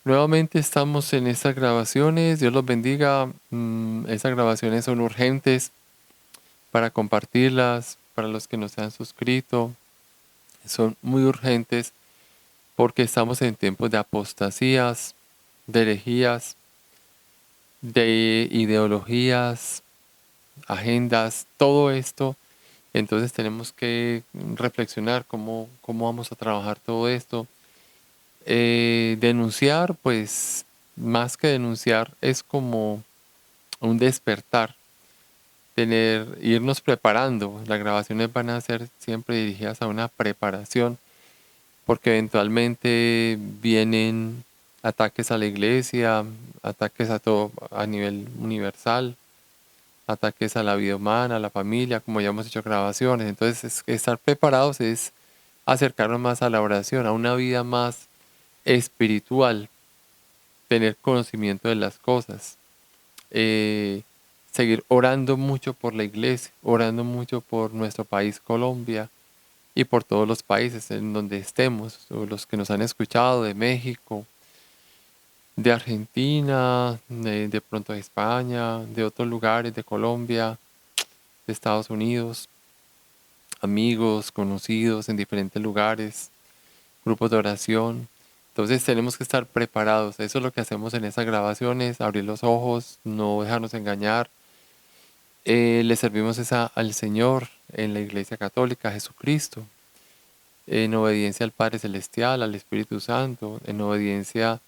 Nuevamente estamos en estas grabaciones. Dios los bendiga. Estas grabaciones son urgentes para compartirlas, para los que no se han suscrito. Son muy urgentes porque estamos en tiempos de apostasías, de herejías, de ideologías, agendas, todo esto. Entonces tenemos que reflexionar cómo vamos a trabajar todo esto. Denunciar, pues más que denunciar, es como un despertar, irnos preparando. Las grabaciones van a ser siempre dirigidas a una preparación, porque eventualmente vienen ataques a la iglesia, ataques a todo a nivel universal, ataques a la vida humana, a la familia, como ya hemos hecho grabaciones. Entonces, estar preparados es acercarnos más a la oración, a una vida más espiritual, tener conocimiento de las cosas, eh, seguir orando mucho por la iglesia, orando mucho por nuestro país Colombia y por todos los países en donde estemos, o los que nos han escuchado de México, de Argentina, de pronto de España, de otros lugares, de Colombia, de Estados Unidos, amigos, conocidos en diferentes lugares, grupos de oración. Entonces tenemos que estar preparados. Eso es lo que hacemos en esas grabaciones, abrir los ojos, no dejarnos engañar. Le servimos al Señor en la Iglesia Católica, a Jesucristo, en obediencia al Padre Celestial, al Espíritu Santo, en obediencia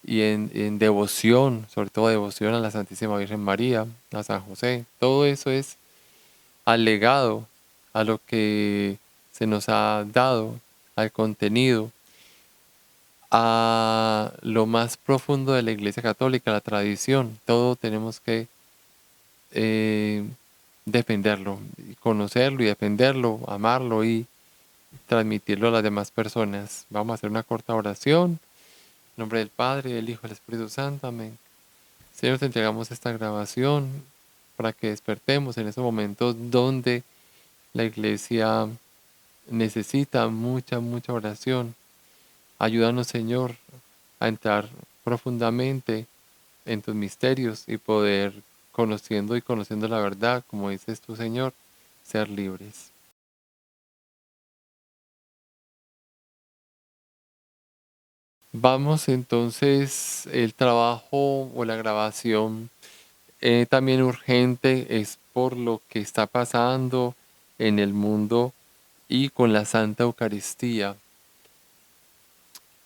y en devoción, sobre todo devoción a la Santísima Virgen María, a San José. Todo eso es alegado a lo que se nos ha dado, al contenido, a lo más profundo de la Iglesia Católica, la tradición. Todo tenemos que eh, defenderlo, y conocerlo y defenderlo, amarlo y transmitirlo a las demás personas. Vamos a hacer una corta oración. En nombre del Padre, del Hijo y del Espíritu Santo. Amén. Señor, te entregamos esta grabación para que despertemos en esos momentos donde la iglesia necesita mucha oración. Ayúdanos, Señor, a entrar profundamente en tus misterios y poder, conociendo la verdad, como dices tú, Señor, ser libres. Vamos entonces, el trabajo o la grabación también urgente es por lo que está pasando en el mundo y con la Santa Eucaristía.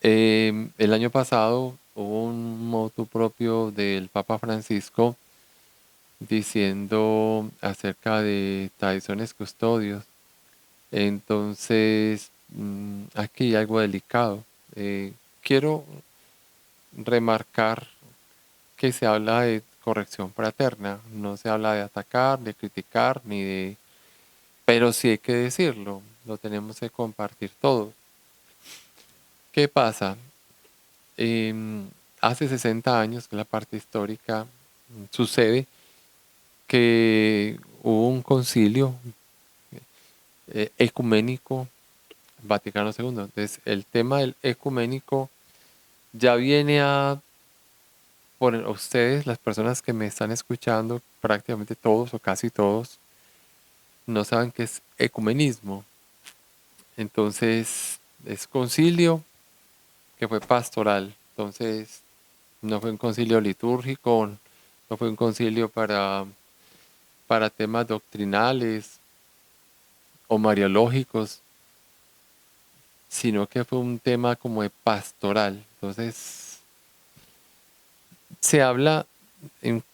El año pasado hubo un motu propio del Papa Francisco diciendo acerca de tradiciones custodios. Entonces, aquí hay algo delicado. Quiero remarcar que se habla de corrección fraterna, no se habla de atacar, de criticar, ni de... Pero sí hay que decirlo, lo tenemos que compartir todo. ¿Qué pasa? Em, Hace 60 años, que es la parte histórica, sucede que hubo un concilio ecuménico Vaticano II. Entonces, el tema del ecuménico ya viene a poner a ustedes, las personas que me están escuchando, prácticamente todos o casi todos, no saben qué es ecumenismo. Entonces, es concilio que fue pastoral. Entonces, no fue un concilio litúrgico, no fue un concilio para temas doctrinales o mariológicos, sino que fue un tema como de pastoral. Entonces, se habla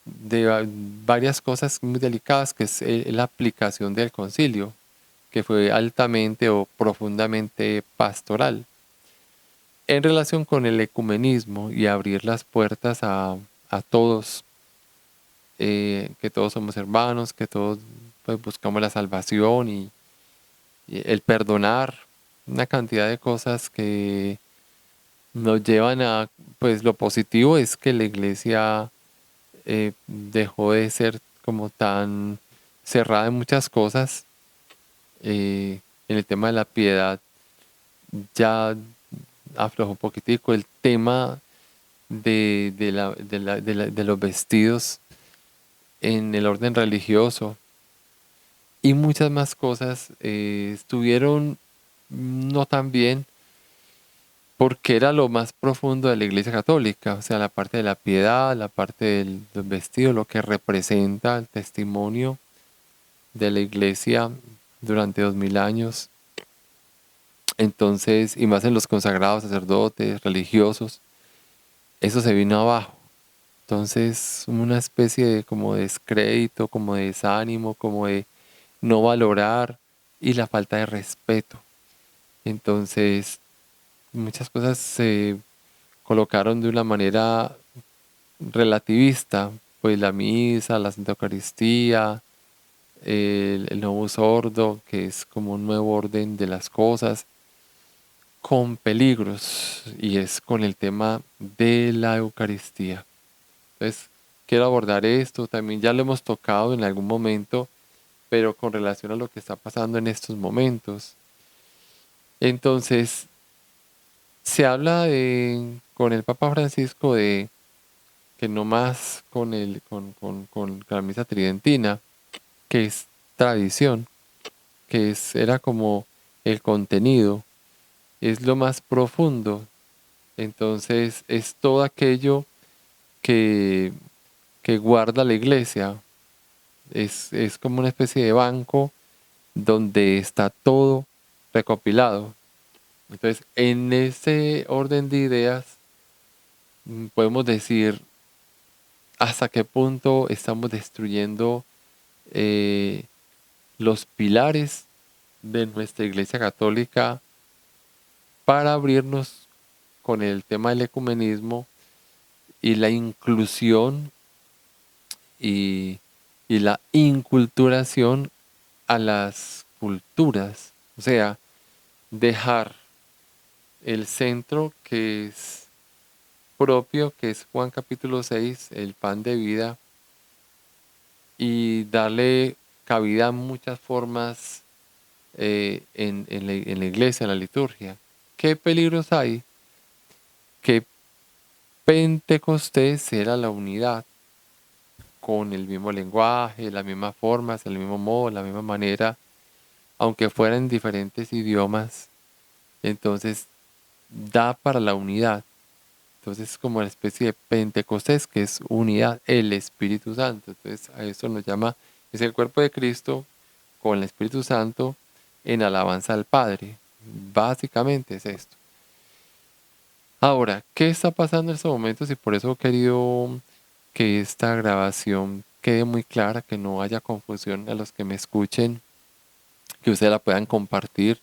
de varias cosas muy delicadas, que es la aplicación del concilio, que fue altamente o profundamente pastoral, en relación con el ecumenismo y abrir las puertas a todos, que todos somos hermanos, que todos pues, buscamos la salvación y el perdonar, una cantidad de cosas que nos llevan a, pues lo positivo es que la iglesia dejó de ser como tan cerrada en muchas cosas. En el tema de la piedad ya aflojó un poquitico. El tema de los vestidos en el orden religioso y muchas más cosas estuvieron no tan bien porque era lo más profundo de la Iglesia Católica, o sea, la parte de la piedad, la parte del vestido, lo que representa el testimonio de la Iglesia durante 2000 años. Entonces, y más en los consagrados, sacerdotes, religiosos, eso se vino abajo. Entonces, una especie de como de descrédito, como de desánimo, como de no valorar y la falta de respeto. Entonces, muchas cosas se colocaron de una manera relativista, pues la misa, la Santa Eucaristía, el nuevo sordo, que es como un nuevo orden de las cosas, con peligros, y es con el tema de la Eucaristía. Entonces, quiero abordar esto, también ya lo hemos tocado en algún momento, pero con relación a lo que está pasando en estos momentos. Entonces, se habla con el Papa Francisco de que no más con la misa tridentina, que es tradición, era como el contenido, es lo más profundo. Entonces, es todo aquello que, que guarda la iglesia. Es como una especie de banco donde está todo recopilado. Entonces, en ese orden de ideas, podemos decir hasta qué punto estamos destruyendo eh, los pilares de nuestra Iglesia Católica para abrirnos con el tema del ecumenismo y la inclusión y, y la inculturación a las culturas. O sea, dejar el centro que es propio, que es Juan capítulo 6, el pan de vida, y darle cabida a muchas formas en la iglesia, en la liturgia. ¿Qué peligros hay? Que Pentecostés era la unidad, con el mismo lenguaje, las mismas formas, el mismo modo, la misma manera, aunque fueran diferentes idiomas, entonces da para la unidad. Entonces es como una especie de Pentecostés, que es unidad, el Espíritu Santo. Entonces a eso nos llama, es el cuerpo de Cristo con el Espíritu Santo en alabanza al Padre. Básicamente es esto. Ahora, ¿qué está pasando en estos momentos? Y por eso he querido que esta grabación quede muy clara, que no haya confusión a los que me escuchen, que ustedes la puedan compartir.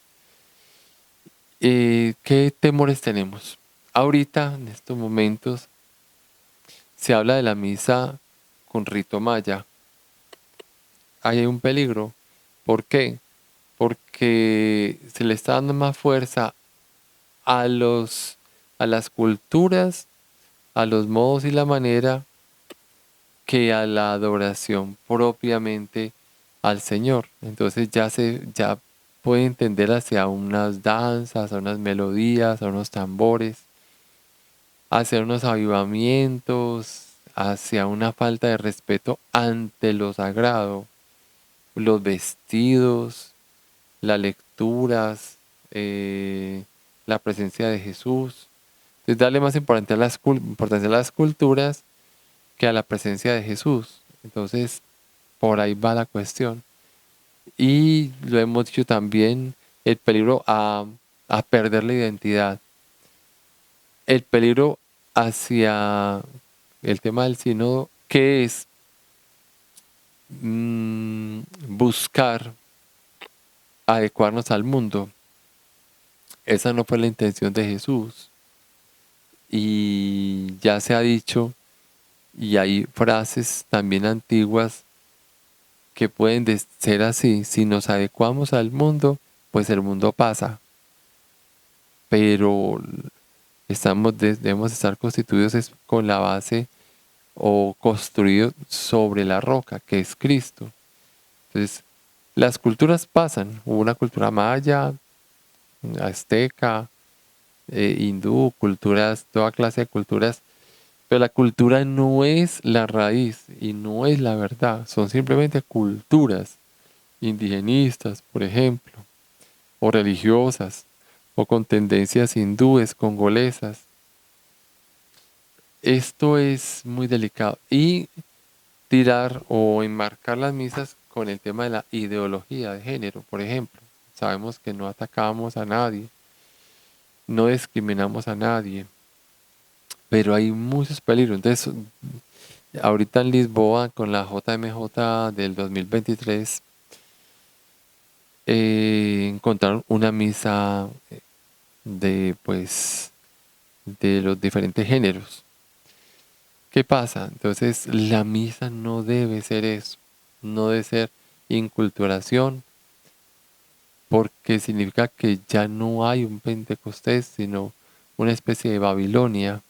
¿Qué temores tenemos? Ahorita, en estos momentos, se habla de la misa con rito maya. Ahí hay un peligro. ¿Por qué? Porque se le está dando más fuerza a a las culturas, a los modos y la manera que a la adoración propiamente al Señor. Entonces ya puede entender hacia unas danzas, a unas melodías, a unos tambores, hacia unos avivamientos, hacia una falta de respeto ante lo sagrado, los vestidos, las lecturas, la presencia de Jesús. Entonces darle más importancia importancia a las culturas que a la presencia de Jesús. Entonces, por ahí va la cuestión. Y lo hemos dicho también, el peligro a perder la identidad. El peligro hacia el tema del sínodo, que es buscar adecuarnos al mundo. Esa no fue la intención de Jesús. Y ya se ha dicho, y hay frases también antiguas que pueden ser así. Si nos adecuamos al mundo, pues el mundo pasa. Pero debemos estar constituidos con la base o construidos sobre la roca, que es Cristo. Entonces, las culturas pasan. Hubo una cultura maya, azteca, hindú, culturas, toda clase de culturas Pero la cultura no es la raíz y no es la verdad. Son simplemente culturas indigenistas, por ejemplo, o religiosas, o con tendencias hindúes, congolesas. Esto es muy delicado. Y tirar o enmarcar las misas con el tema de la ideología de género, por ejemplo. Sabemos que no atacamos a nadie, no discriminamos a nadie, pero hay muchos peligros. Entonces, ahorita en Lisboa, con la JMJ del 2023, encontraron una misa de, pues, de los diferentes géneros. ¿Qué pasa? Entonces, la misa no debe ser eso, no debe ser inculturación, porque significa que ya no hay un Pentecostés, sino una especie de Babilonia.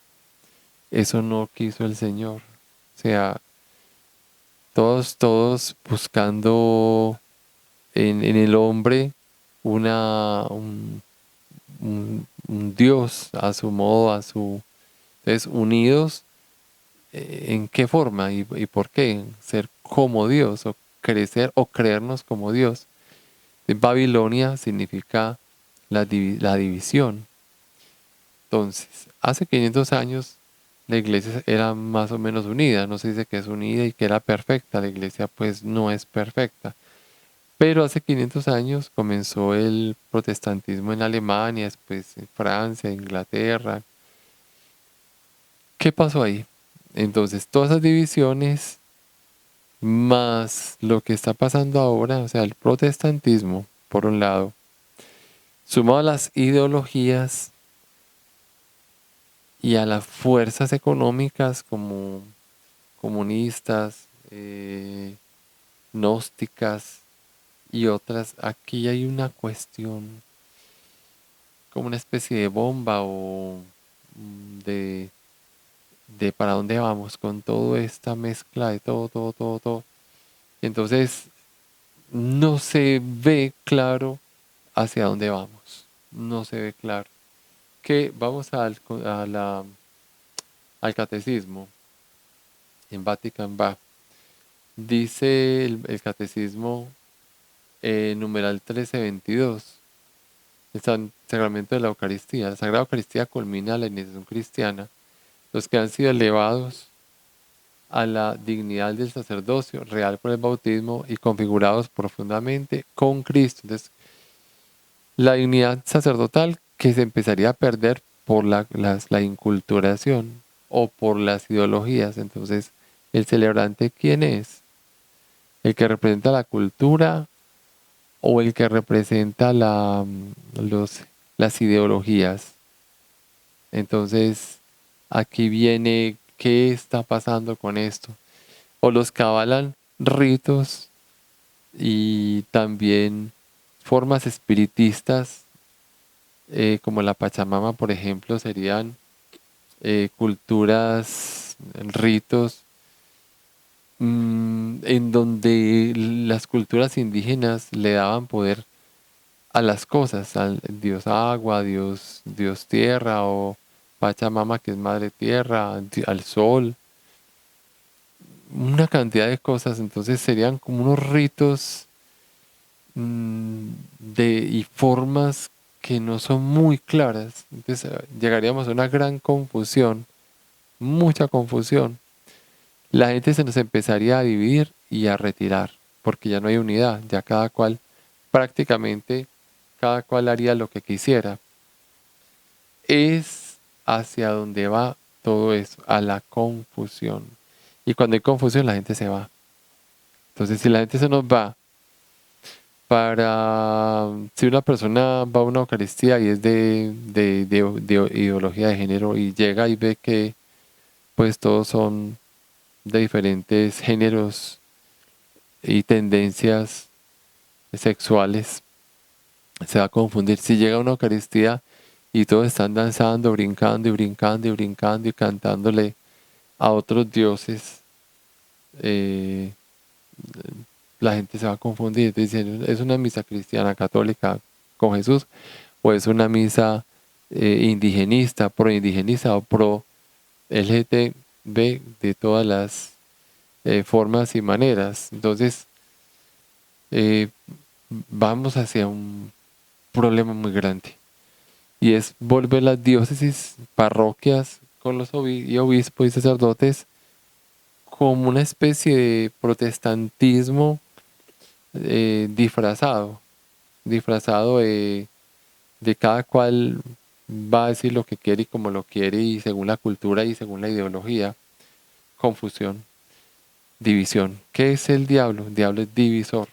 Eso no quiso el Señor. O sea, todos buscando en el hombre un Dios a su modo, a su... Entonces, unidos, ¿en qué forma y por qué? Ser como Dios o crecer o creernos como Dios. Babilonia significa la división. Entonces, hace 500 años la iglesia era más o menos unida. No se dice que es unida y que era perfecta. La iglesia pues no es perfecta. Pero hace 500 años comenzó el protestantismo en Alemania, después en Francia, Inglaterra. ¿Qué pasó ahí? Entonces, todas esas divisiones, más lo que está pasando ahora, o sea, el protestantismo, por un lado, sumado a las ideologías y a las fuerzas económicas como comunistas, gnósticas y otras, aquí hay una cuestión como una especie de bomba o de, de para dónde vamos con toda esta mezcla de todo. Entonces, no se ve claro hacia dónde vamos. No se ve claro. Que vamos al catecismo en Vatican va. Dice el catecismo numeral 1322, el sacramento de la Eucaristía. La Sagrada Eucaristía culmina la iniciación cristiana. Los que han sido elevados a la dignidad del sacerdocio real por el bautismo y configurados profundamente con Cristo. Entonces, la dignidad sacerdotal que se empezaría a perder por la inculturación o por las ideologías. Entonces, ¿el celebrante quién es? ¿El que representa la cultura o el que representa las ideologías? Entonces, aquí viene qué está pasando con esto. O los que avalan ritos y también formas espiritistas, como la Pachamama, por ejemplo, serían culturas, ritos, en donde las culturas indígenas le daban poder a las cosas, al dios agua, dios tierra o Pachamama que es madre tierra, al sol, una cantidad de cosas. Entonces serían como unos ritos y formas que no son muy claras. Entonces llegaríamos a una gran confusión, mucha confusión. La gente se nos empezaría a dividir y a retirar, porque ya no hay unidad, ya prácticamente cada cual haría lo que quisiera. Es hacia donde va todo eso, a la confusión. Y cuando hay confusión, la gente se va. Entonces, si la gente se nos va, si una persona va a una Eucaristía y es de ideología de género y llega y ve que pues todos son de diferentes géneros y tendencias sexuales, se va a confundir. Si llega a una Eucaristía y todos están danzando, brincando y brincando y brincando y cantándole a otros dioses, eh, la gente se va a confundir diciendo, ¿es una misa cristiana católica con Jesús o es una misa indigenista, pro indigenista o pro LGBT? ve de todas las formas y maneras. Entonces, eh, vamos hacia un problema muy grande y es volver las diócesis, parroquias con los obispos y sacerdotes como una especie de protestantismo disfrazado, disfrazado de cada cual va a decir lo que quiere y como lo quiere y según la cultura y según la ideología. Confusión, división. ¿Qué es el diablo? El diablo es divisor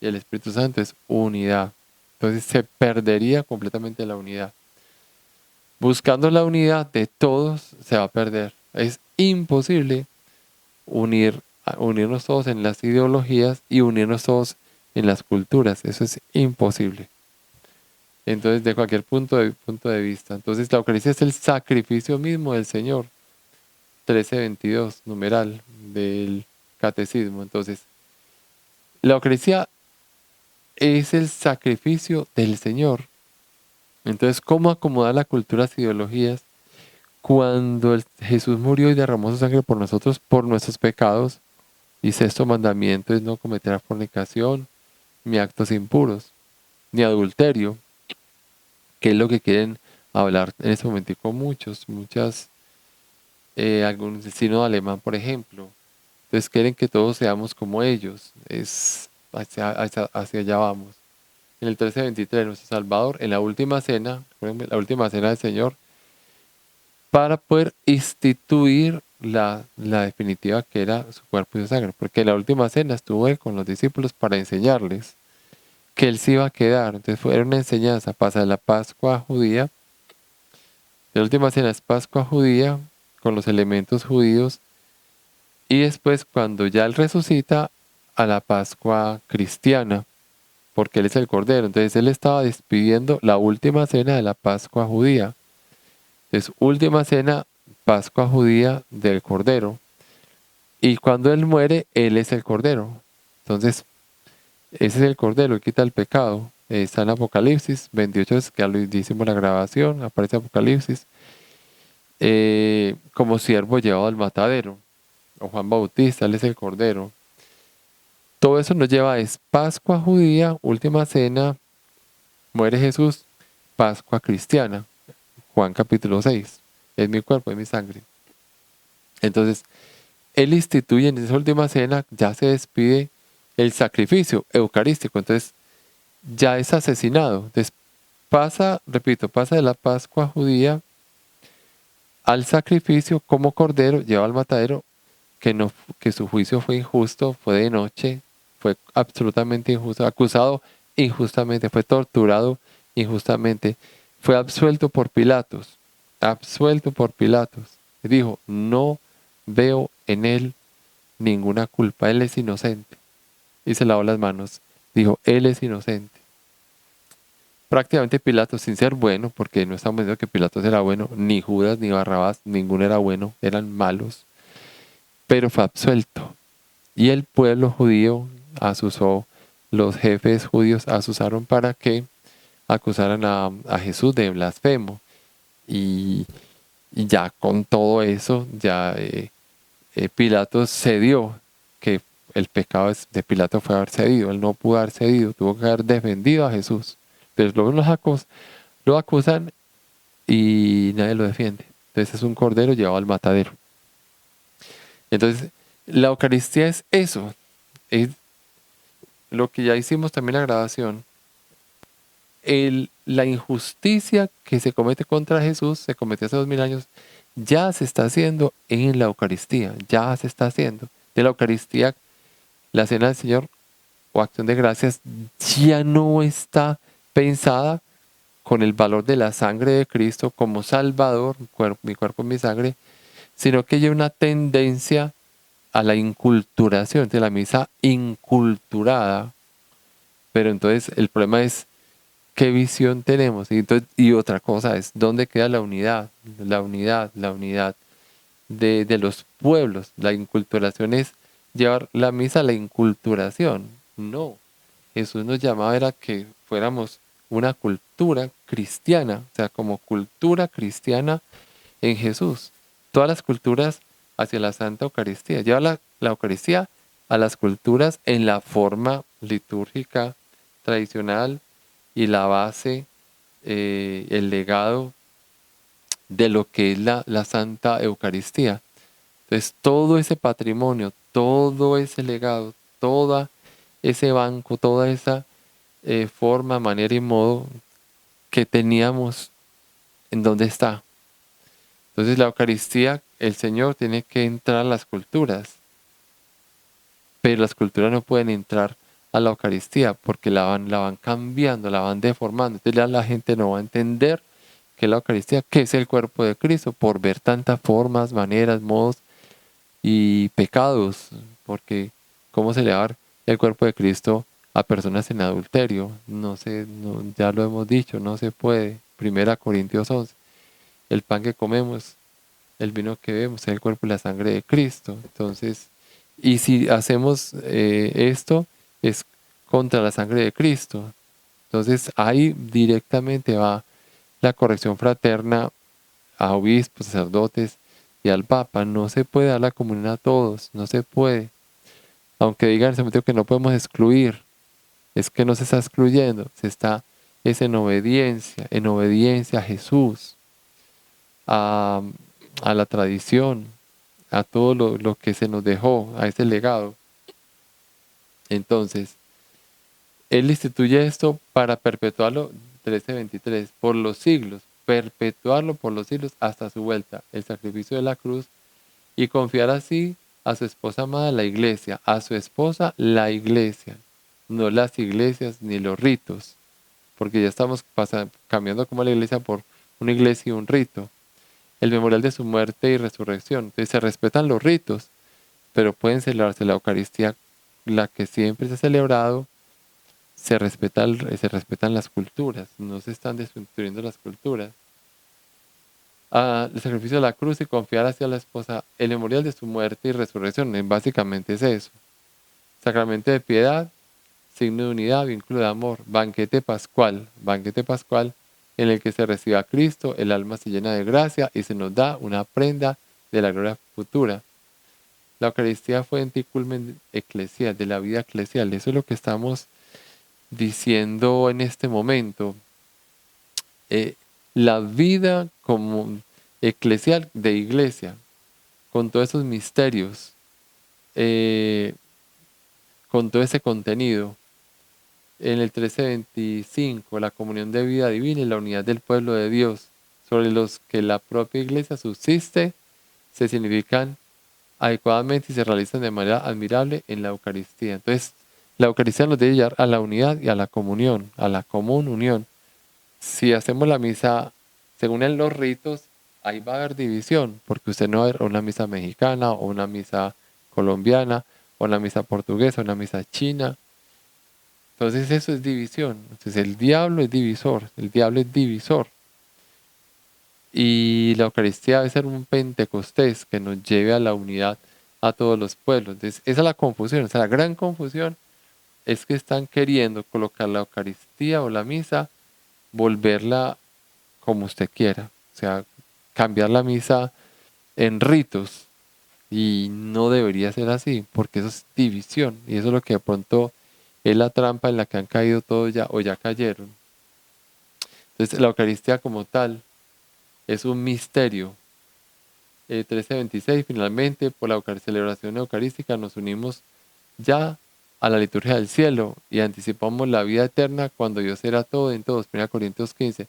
y el Espíritu Santo es unidad. Entonces se perdería completamente la unidad. Buscando la unidad de todos se va a perder. Es imposible unirnos todos en las ideologías y unirnos todos en las culturas. Eso es imposible. Entonces, de cualquier punto de vista. Entonces, la Eucaristía es el sacrificio mismo del Señor. 1322, numeral del catecismo. Entonces, la Eucaristía es el sacrificio del Señor. Entonces, ¿cómo acomodar las culturas e ideologías cuando Jesús murió y derramó su sangre por nosotros, por nuestros pecados? Y sexto mandamiento es no cometer fornicación, ni actos impuros, ni adulterio, que es lo que quieren hablar en este momento muchas, algún destino alemán, por ejemplo. Entonces quieren que todos seamos como ellos. Es hacia allá vamos. En el 1323, nuestro Salvador, en la última cena, recuerden, la última cena del Señor, para poder instituir la definitiva que era su cuerpo y su sangre. Porque en la última cena estuvo Él con los discípulos para enseñarles que Él se iba a quedar. Entonces era una enseñanza, pasa de la Pascua judía. La última cena es Pascua judía, con los elementos judíos. Y después, cuando ya Él resucita, a la Pascua cristiana, porque Él es el Cordero. Entonces Él estaba despidiendo la última cena de la Pascua judía. Entonces, última cena, Pascua judía del Cordero. Y cuando Él muere, Él es el Cordero. Entonces, ese es el Cordero, Él quita el pecado. Está en Apocalipsis 28, es que ya lo hicimos la grabación, aparece Apocalipsis. Como siervo llevado al matadero. O Juan Bautista, Él es el Cordero. Todo eso nos lleva a es Pascua judía, última cena, muere Jesús, Pascua cristiana. Juan capítulo 6. Es mi cuerpo, es mi sangre. Entonces, Él instituye en esa última cena, ya se despide el sacrificio eucarístico. Entonces, ya es asesinado. Entonces, pasa de la Pascua judía al sacrificio como cordero, lleva al matadero, que su juicio fue injusto, fue de noche, fue absolutamente injusto, acusado injustamente, fue torturado injustamente, fue absuelto por Pilatos. Dijo, no veo en él ninguna culpa, él es inocente. Y se lavó las manos, dijo, él es inocente. Prácticamente Pilatos, sin ser bueno, porque no estamos diciendo que Pilatos era bueno, ni Judas ni Barrabás, ninguno era bueno, eran malos, pero fue absuelto. Y el pueblo judío asusó, los jefes judíos asusaron para que acusaran a Jesús de blasfemo. Y, y ya con todo eso, ya Pilatos cedió, que el pecado de Pilato fue haber cedido, él no pudo haber cedido, tuvo que haber defendido a Jesús. Entonces luego lo acusan y nadie lo defiende. Entonces es un cordero llevado al matadero. Entonces la Eucaristía es eso, es lo que ya hicimos también en la grabación. La injusticia que se comete contra Jesús, se cometió hace 2000 años, ya se está haciendo en la Eucaristía, ya se está haciendo. De la Eucaristía, la cena del Señor o acción de gracias ya no está pensada con el valor de la sangre de Cristo como Salvador, mi cuerpo, mi sangre, sino que hay una tendencia a la inculturación, de la misa inculturada. Pero entonces el problema es qué visión tenemos. Y otra cosa es, ¿dónde queda la unidad? La unidad de los pueblos. La inculturación es llevar la misa a la inculturación. No. Jesús nos llamaba era que fuéramos una cultura cristiana, o sea, como cultura cristiana en Jesús. Todas las culturas hacia la Santa Eucaristía. Lleva la Eucaristía a las culturas en la forma litúrgica tradicional y la base, el legado de lo que es la Santa Eucaristía. Entonces, todo ese patrimonio, todo ese legado, todo ese banco, toda esa forma, manera y modo que teníamos, ¿en dónde está? Entonces, la Eucaristía, el Señor tiene que entrar a las culturas, pero las culturas no pueden entrar a la Eucaristía porque la van cambiando, la van deformando. Entonces, ya la gente no va a entender que la Eucaristía, que es el cuerpo de Cristo, por ver tantas formas, maneras, modos y pecados, porque ¿cómo se le va a dar el cuerpo de Cristo a personas en adulterio? No sé, ya lo hemos dicho, no se puede. 1 Corintios 11, el pan que comemos, el vino que bebemos, es el cuerpo y la sangre de Cristo. Entonces, y si hacemos esto, es contra la sangre de Cristo. Entonces, ahí directamente va la corrección fraterna a obispos, sacerdotes y al Papa. No se puede dar la comunión a todos, no se puede. Aunque digan en ese momento que no podemos excluir, es que no se está excluyendo, es en obediencia a Jesús, a, a la tradición, a todo lo que se nos dejó, a ese legado. Entonces, Él instituye esto para perpetuarlo, 13:23, por los siglos, perpetuarlo por los siglos hasta su vuelta, el sacrificio de la cruz, y confiar así a su esposa amada, la iglesia, a su esposa, la iglesia, no las iglesias ni los ritos, porque ya estamos cambiando como la iglesia por una iglesia y un rito. El memorial de su muerte y resurrección. Entonces se respetan los ritos, pero pueden celebrarse la Eucaristía, la que siempre se ha celebrado, se respetan las culturas, no se están destruyendo las culturas. El sacrificio de la cruz y confiar hacia la esposa, el memorial de su muerte y resurrección, básicamente es eso. Sacramento de piedad, signo de unidad, vínculo de amor, banquete pascual en el que se recibe a Cristo, el alma se llena de gracia y se nos da una prenda de la gloria futura. La Eucaristía fue en culmen eclesial, de la vida eclesial. Eso es lo que estamos diciendo en este momento. La vida como eclesial de iglesia, con todos esos misterios, con todo ese contenido. En el 13:25, la comunión de vida divina y la unidad del pueblo de Dios, sobre los que la propia iglesia subsiste, se significan adecuadamente y se realizan de manera admirable en la Eucaristía. Entonces, la Eucaristía nos debe llevar a la unidad y a la comunión, a la común unión. Si hacemos la misa según en los ritos, ahí va a haber división, porque usted no va a ver una misa mexicana o una misa colombiana o una misa portuguesa o una misa china. Entonces eso es división. Entonces el diablo es divisor, el diablo es divisor. Y la Eucaristía debe ser un Pentecostés que nos lleve a la unidad a todos los pueblos. Entonces esa es la confusión, esa es la gran confusión, es que están queriendo colocar la Eucaristía o la misa, volverla como usted quiera. O sea, cambiar la misa en ritos. Y no debería ser así, porque eso es división. Y eso es lo que de pronto es la trampa en la que han caído todos ya o ya cayeron. Entonces, la Eucaristía como tal es un misterio. 13:26, finalmente, por la celebración eucarística nos unimos ya a la liturgia del cielo y anticipamos la vida eterna cuando Dios era todo en todos. 1 Corintios 15.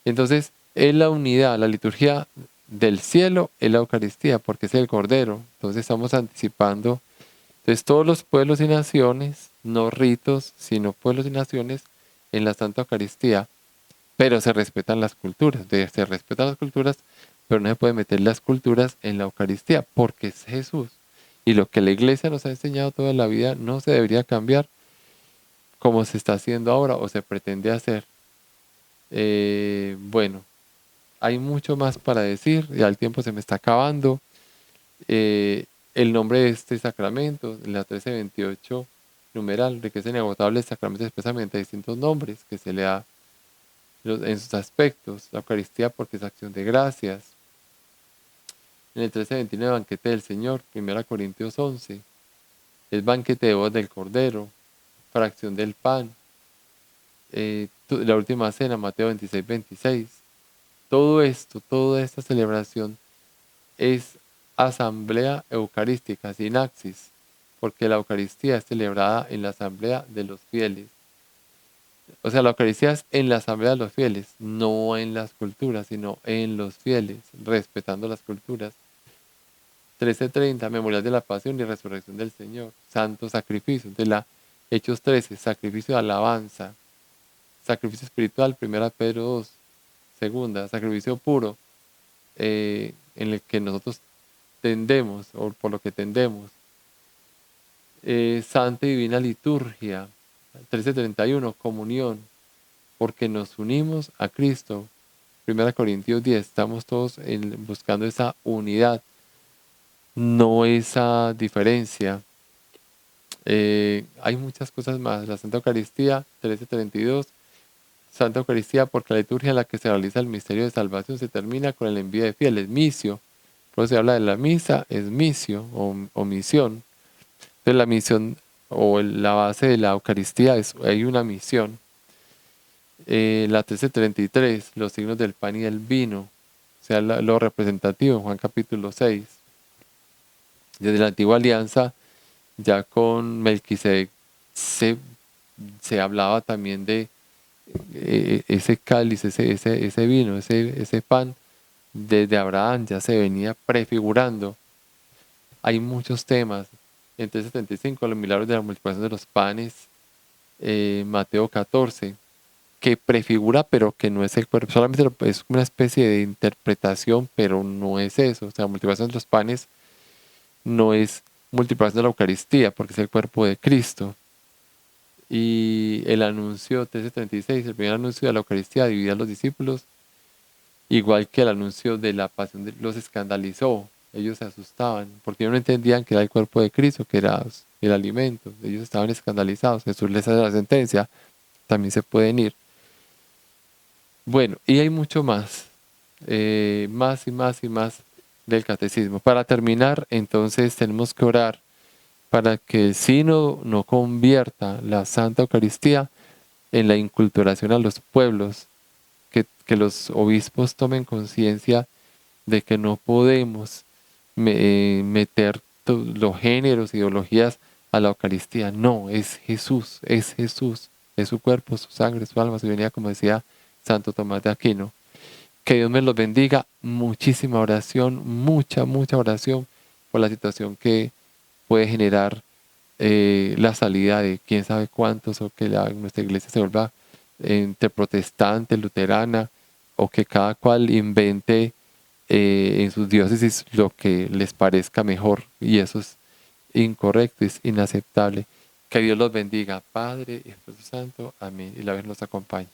Entonces, es la unidad, la liturgia del cielo es la Eucaristía, porque es el Cordero. Entonces, estamos anticipando. Entonces, todos los pueblos y naciones, no ritos, sino pueblos y naciones, en la Santa Eucaristía, pero se respetan las culturas. Se respetan las culturas, pero no se puede meter las culturas en la Eucaristía, porque es Jesús. Y lo que la Iglesia nos ha enseñado toda la vida no se debería cambiar como se está haciendo ahora o se pretende hacer. Bueno, hay mucho más para decir, ya el tiempo se me está acabando. El nombre de este sacramento, en la 1328 numeral, de que es inagotable el sacramento, expresamente distintos nombres que se le da en sus aspectos. La Eucaristía porque es acción de gracias. En el 13:29, banquete del Señor. 1 Corintios 11, es banquete de bodas del Cordero, fracción del pan. La última cena, Mateo 26:26. Todo esto, toda esta celebración es asamblea eucarística, sinaxis, porque la Eucaristía es celebrada en la asamblea de los fieles. O sea, la Eucaristía es en la asamblea de los fieles, no en las culturas, sino en los fieles, respetando las culturas. 13:30, memorial de la pasión y resurrección del Señor. Santo sacrificio. De la Hechos 13, sacrificio de alabanza. Sacrificio espiritual, 1 Pedro 2. Segunda, sacrificio puro, en el que nosotros tendemos, o por lo que tendemos. Santa y divina liturgia. 13:31, comunión, porque nos unimos a Cristo. 1 Corintios 10, estamos todos buscando esa unidad, no esa diferencia. Hay muchas cosas más. La Santa Eucaristía, 13:32, Santa Eucaristía, porque la liturgia en la que se realiza el misterio de salvación se termina con el envío de fieles, misio. Por eso se habla de la misa, es misio o misión. Entonces la misión o la base de la Eucaristía hay una misión. La 13:33, los signos del pan y del vino, o sea, lo representativo en Juan capítulo 6. Desde la antigua alianza, ya con Melquisedec se hablaba también de ese cáliz, ese vino, ese pan. Desde Abraham ya se venía prefigurando. Hay muchos temas. En 13:75, los milagros de la multiplicación de los panes, Mateo 14, que prefigura, pero que no es el cuerpo. Solamente es una especie de interpretación, pero no es eso. O sea, multiplicación de los panes no es multiplicación de la Eucaristía, porque es el cuerpo de Cristo. Y el anuncio 13:36, el primer anuncio de la Eucaristía dividía a los discípulos, igual que el anuncio de la pasión los escandalizó. Ellos se asustaban, porque ellos no entendían que era el cuerpo de Cristo, que era el alimento. Ellos estaban escandalizados. Jesús les hace la sentencia, también se pueden ir. Bueno, y hay mucho más, más y más y más del catecismo. Para terminar, entonces tenemos que orar para que el sínodo no convierta la Santa Eucaristía en la inculturación a los pueblos, que los obispos tomen conciencia de que no podemos meter los géneros, ideologías a la Eucaristía. No, es Jesús, es su cuerpo, su sangre, su alma, su divinidad, como decía Santo Tomás de Aquino. Que Dios me los bendiga. Muchísima oración, mucha oración por la situación que puede generar la salida de quién sabe cuántos, o que nuestra iglesia se vuelva entre protestante, luterana, o que cada cual invente en sus diócesis lo que les parezca mejor. Y eso es incorrecto, es inaceptable. Que Dios los bendiga, Padre y Espíritu Santo. Amén. Y la Virgen los acompañe.